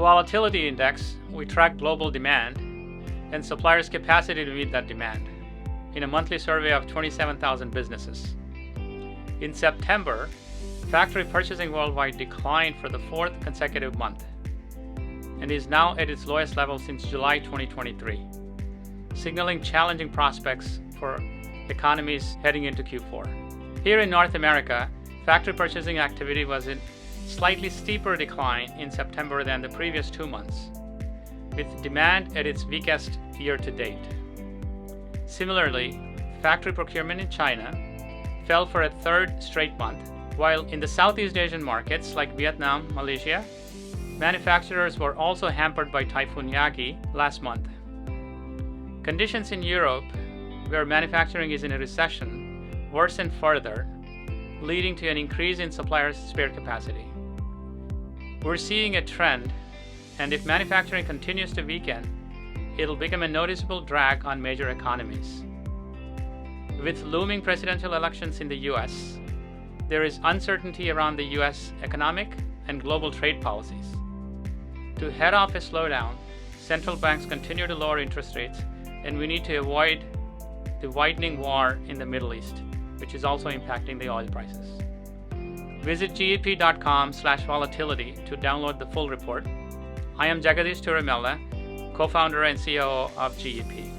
Volatility Index, we track global demand and suppliers' capacity to meet that demand in a monthly survey of 27,000 businesses. In September, factory purchasing worldwide declined for the fourth consecutive month and is now at its lowest level since July 2023, signaling challenging prospects for economies heading into Q4. Here in North America, factory purchasing activity was in slightly steeper decline in September than the previous 2 months, with demand at its weakest year to date. Similarly, factory procurement in China fell for a third straight month, while in the Southeast Asian markets like Vietnam, Malaysia, manufacturers were also hampered by Typhoon Yagi last month. Conditions in Europe, where manufacturing is in a recession, worsened further, leading to an increase in suppliers' spare capacity. We're seeing a trend, and if manufacturing continues to weaken, it'll become a noticeable drag on major economies. With looming presidential elections in the US, there is uncertainty around the US economic and global trade policies. To head off a slowdown, central banks continue to lower interest rates, and we need to avoid the widening war in the Middle East, which is also impacting the oil prices. Visit GEP.com/volatility to download the full report. I am Jagadish Turamella, co-founder and COO of GEP.